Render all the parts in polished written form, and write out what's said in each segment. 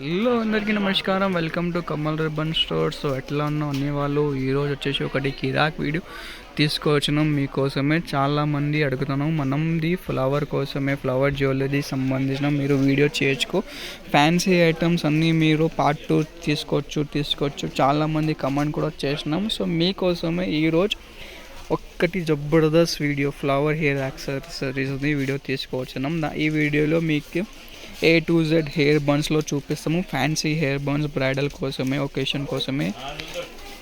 Hello అందరికీ నమస్కారం. Welcome to Kamal ribbon store. So ఎట్లా ఉన్నాం అన్ని వాళ్ళు ఈరోజు వచ్చేసి ఒకటి కిరాక్ వీడియో తీసుకొచ్చినాం మీకోసమే. చాలామంది అడుగుతున్నాం మనంది ఫ్లవర్ కోసమే, ఫ్లవర్ జ్యువెలరీ సంబంధించిన మీరు వీడియో చేయొచ్చు, ఫ్యాన్సీ ఐటమ్స్ అన్నీ మీరు పార్ట్ 2 తీసుకోవచ్చు. చాలామంది కమెంట్ కూడా చేసినాం. సో మీకోసమే ఈరోజు ఒక్కటి జబర్దస్త్ వీడియో ఫ్లవర్ హెయిర్ యాక్సెసరీస్ది వీడియో తీసుకొచ్చినాం. ఈ వీడియోలో మీకు A to Z హెయిర్ బన్స్లో చూపిస్తాము. ఫ్యాన్సీ హెయిర్ బన్స్ బ్రైడల్ కోసమే, ఒకేషన్ కోసమే,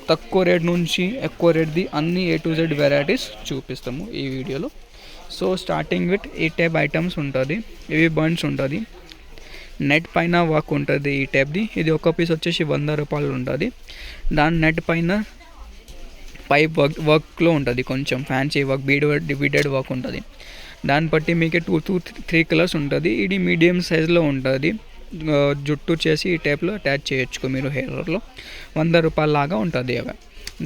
తక్కువ రేట్ నుంచి ఎక్కువ రేట్ది అన్ని A to Z వెరైటీస్ చూపిస్తాము ఈ వీడియోలో. సో స్టార్టింగ్ విత్ ఈ టైప్ ఐటమ్స్ ఉంటుంది. ఇవి బన్స్ ఉంటుంది, నెట్ పైన వర్క్ ఉంటుంది ఈ టైప్ది. ఇది ఒక పీస్ వచ్చేసి 100 రూపాయలు ఉంటుంది. దాని నెట్ పైన పైప్ వర్క్లో ఉంటుంది, కొంచెం ఫ్యాన్సీ వర్క్, బీడెడ్ వర్క్ ఉంటుంది. దాన్ని బట్టి మీకు 2 to 3 కలర్స్ ఉంటుంది. ఇది మీడియం సైజులో ఉంటుంది. జుట్టు చేసి ఈ టైప్లో అటాచ్ చేయొచ్చు మీరు హెయిర్లో. 100 రూపాయల లాగా ఉంటుంది అవి.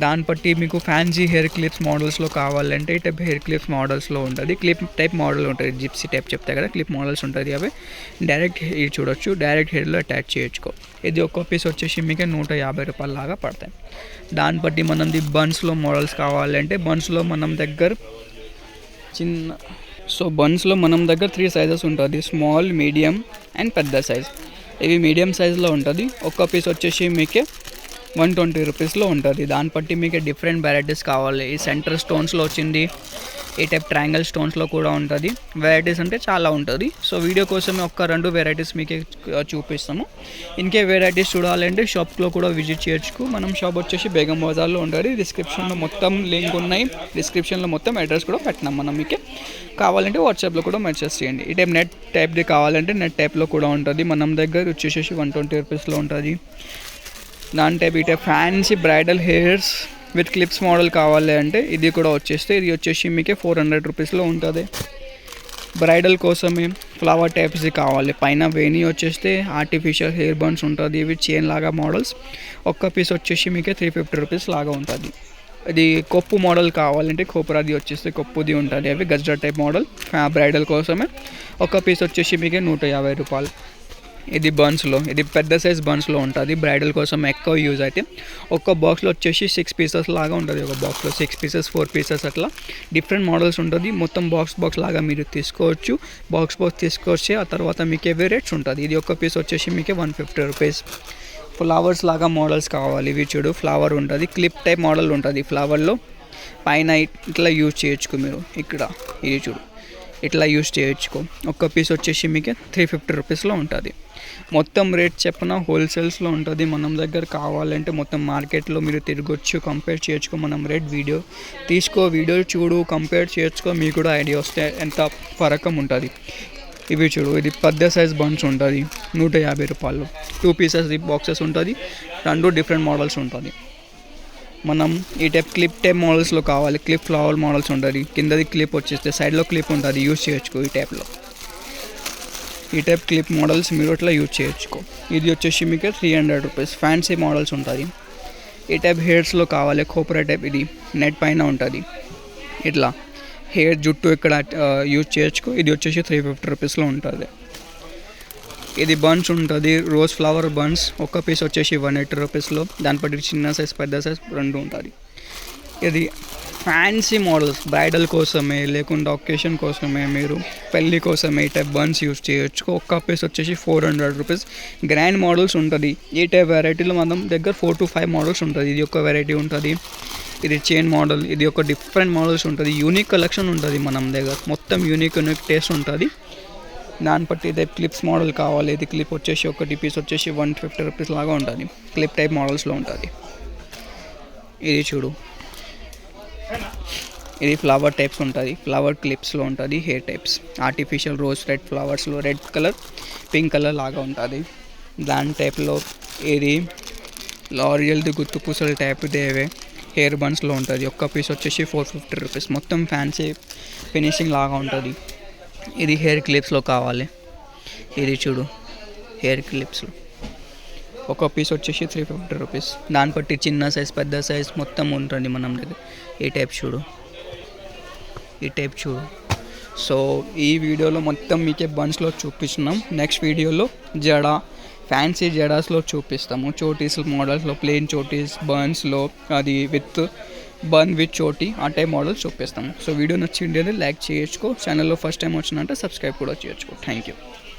దాన్ని బట్టి మీకు ఫ్యాన్సీ హెయిర్ క్లిప్స్ మోడల్స్లో కావాలంటే ఈ టైప్ హెయిర్ క్లిప్స్ మోడల్స్లో ఉంటుంది. క్లిప్ టైప్ మోడల్ ఉంటుంది, జిప్సీ టైప్ చెప్తాయి కదా, క్లిప్ మోడల్స్ ఉంటుంది. అవి డైరెక్ట్ ఇది చూడొచ్చు, డైరెక్ట్ హెయిర్లో అటాచ్ చేయొచ్చు. ఇది ఒక్క పీస్ వచ్చేసి మీకు 150 రూపాయల లాగా పడతాయి. దాన్ని బట్టి మనది బన్స్లో మోడల్స్ కావాలంటే బన్స్లో మనం దగ్గర బన్స్లో మనం దగ్గర 3 సైజెస్ ఉంటుంది, స్మాల్, మీడియం అండ్ పెద్ద సైజ్. ఇవి మీడియం సైజులో ఉంటుంది. ఒక్క పీస్ వచ్చేసి మీకు 120 రూపీస్లో ఉంటుంది. దాన్ని బట్టి మీకు డిఫరెంట్ వెరైటీస్ కావాలి. ఈ సెంటర్ స్టోన్స్లో వచ్చింది, ఈ టైప్ ట్రయాంగిల్ స్టోన్స్లో కూడా ఉంటుంది. వెరైటీస్ అంటే చాలా ఉంటుంది. సో వీడియో కోసమే 1-2 వెరైటీస్ మీకు చూపిస్తాము. ఇంకే వెరైటీస్ చూడాలంటే షాప్లో కూడా విజిట్ చేయొచ్చు. మనం షాప్ వచ్చేసి బేగం బజార్లో ఉంటుంది. డిస్క్రిప్షన్లో మొత్తం లింక్ ఉన్నాయి, డిస్క్రిప్షన్లో మొత్తం అడ్రస్ కూడా పెట్టినాం మనం. మీకు కావాలంటే వాట్సాప్లో కూడా మెసేజ్ చేయండి. ఈ టైప్ నెట్ టైప్ది కావాలంటే నెట్ టైప్లో కూడా ఉంటుంది. మనం దగ్గర వచ్చేసి 120 రూపీస్లో ఉంటుంది. దాని టైప్ ఈ type fancy bridal hairs with clips model కావాలి అంటే ఇది కూడా వచ్చేస్తే ఇది వచ్చేసి మీకు 400 రూపీస్లో ఉంటుంది. బ్రైడల్ కోసమే ఫ్లవర్ టైప్స్ది కావాలి, పైన వేణి వచ్చేస్తే ఆర్టిఫిషియల్ హెయిర్ బన్స్ ఉంటుంది. ఇవి చైన్ లాగా మోడల్స్. ఒక్క పీస్ వచ్చేసి మీకు 350 రూపీస్ లాగా ఉంటుంది. ఇది కొప్పు మోడల్ కావాలంటే కోపురాది వచ్చేస్తే కొప్పుది ఉంటుంది. అవి గజ్జా టైప్ మోడల్ బ్రైడల్ కోసమే. ఒక్క పీస్ వచ్చేసి మీకు 150 రూపాయలు. ఇది బన్స్లో, ఇది పెద్ద సైజ్ బన్స్లో ఉంటుంది. బ్రైడల్ కోసం ఎక్కువ యూజ్ అయితే ఒక్క బాక్స్లో వచ్చేసి 6 పీసెస్ లాగా ఉంటుంది. ఒక బాక్స్లో 6 పీసెస్ 4 పీసెస్ అట్లా డిఫరెంట్ మోడల్స్ ఉంటుంది. మొత్తం బాక్స్ లాగా మీరు తీసుకోవచ్చు. బాక్స్ తీసుకొచ్చి ఆ తర్వాత మీకు ఎవే రేట్స్ ఉంటుంది. ఇది ఒక్క పీస్ వచ్చేసి మీకు 150 రూపీస్. ఫ్లవర్స్ లాగా మోడల్స్ కావాలి, ఇవి చూడు ఫ్లవర్ ఉంటుంది, క్లిప్ టైప్ మోడల్ ఉంటుంది. ఫ్లవర్లో పైన ఇట్లా యూజ్ చేయొచ్చు మీరు. ఇక్కడ ఇది చూడు ఇట్లా యూజ్ చేయొచ్చు. ఒక్క పీస్ వచ్చేసి మీకు 350 రూపీస్లో ఉంటుంది. మొత్తం రేట్ చెప్పిన హోల్సేల్స్లో ఉంటుంది. మనం దగ్గర కావాలంటే మొత్తం మార్కెట్లో మీరు తిరగొచ్చు, కంపేర్ చేయొచ్చు. మనం రేట్ వీడియో వీడియో చూడు, కంపేర్ చేయొచ్చు. మీకు కూడా ఐడియా వస్తే ఎంత ఫరకం ఉంటుంది. ఇవి చూడు, ఇది పెద్ద సైజ్ బన్స్ ఉంటుంది, 150 రూపాయలు. 2 పీసెస్ బాక్సెస్ ఉంటుంది. 2 డిఫరెంట్ మోడల్స్ ఉంటుంది. మనం ఈ టైప్ క్లిప్ టైప్ మోడల్స్లో కావాలి, క్లిప్ ఫ్లవర్ మోడల్స్ ఉంటుంది. కిందది క్లిప్ వచ్చేస్తే సైడ్లో క్లిప్ ఉంటుంది, యూజ్ చేయొచ్చు. ఈ టైప్ క్లిప్ మోడల్స్ మీరు అట్లా యూజ్ చేయొచ్చు. ఇది వచ్చేసి మీకు 300 రూపీస్. ఫ్యాన్సీ మోడల్స్ ఉంటుంది. ఈ టైప్ హెయిర్స్లో కావాలి, కోపరా టైప్, ఇది నెట్ పైన ఉంటుంది. ఇట్లా హెయిర్ జుట్టు ఇక్కడ యూజ్ చేయొచ్చు. ఇది వచ్చేసి 350 రూపీస్లో ఉంటుంది. ఇది బన్స్ ఉంటుంది, రోజ్ ఫ్లవర్ బన్స్. ఒక్క పీస్ వచ్చేసి 180 రూపీస్లో. దాని బట్టి చిన్న సైజ్ పెద్ద సైజ్ 2 ఉంటుంది. ఇది ఫ్యాన్సీ మోడల్స్ బ్రైడల్ కోసమే, లేకుండా ఒకేషన్ కోసమే, మీరు పెళ్ళి కోసమే ఈ టైప్ బన్స్ యూజ్ చేయొచ్చు. ఒక్క పీస్ వచ్చేసి 400 రూపీస్. గ్రాండ్ మోడల్స్ ఉంటుంది. ఈ టైప్ వెరైటీలో మనం దగ్గర 4 to 5 మోడల్స్ ఉంటుంది. ఇది ఒక వెరైటీ ఉంటుంది. ఇది చైన్ మోడల్, ఇది ఒక డిఫరెంట్ మోడల్స్ ఉంటుంది. యూనిక్ కలెక్షన్ ఉంటుంది మనం దగ్గర, మొత్తం యూనిక్ టేస్ట్ ఉంటుంది. దాన్ని బట్టి ఇదే క్లిప్స్ మోడల్ కావాలి. ఇది క్లిప్ వచ్చేసి ఒకటి పీస్ వచ్చేసి 150 రూపీస్ లాగా ఉంటుంది. క్లిప్ టైప్ మోడల్స్లో ఉంటుంది. ఇది చూడు, ఇది ఫ్లవర్ టైప్స్ ఉంటుంది, ఫ్లవర్ క్లిప్స్లో ఉంటుంది. Hair types artificial rose red ఫ్లవర్స్లో రెడ్ కలర్ పింక్ కలర్ లాగా ఉంటుంది. దాని టైప్లో ఇది లారియల్ది గుత్తు పూసల టైప్ దేవే హెయిర్ బన్స్లో ఉంటుంది. ఒక్క పీస్ వచ్చేసి 450 రూపీస్. మొత్తం ఫ్యాన్సీ ఫినిషింగ్ లాగా ఉంటుంది. ఇది హెయిర్ క్లిప్స్లో కావాలి. ఇది చూడు హెయిర్ క్లిప్స్లో ఒక పీస్ వచ్చేసి 350 రూపీస్. దాన్ని బట్టి చిన్న సైజ్ పెద్ద సైజ్ మొత్తం ఉంటుంది మనం దగ్గర. ఈ టైప్ చూడు. సో ఈ వీడియోలో మొత్తం మీకే బన్స్లో చూపిస్తున్నాం. నెక్స్ట్ వీడియోలో జడ ఫ్యాన్సీ జడాస్లో చూపిస్తాము. చోటీస్ మోడల్స్లో, ప్లెయిన్ చోటీస్, బర్న్స్లో, అది విత్ బర్న్ విత్ చోటీ, ఆ టైప్ మోడల్స్ చూపిస్తాము. సో వీడియో నచ్చింది లైక్ చేయొచ్చుకో, ఛానల్లో ఫస్ట్ టైం వచ్చినంటే సబ్స్క్రైబ్ కూడా చేయొచ్చుకో. Thank you.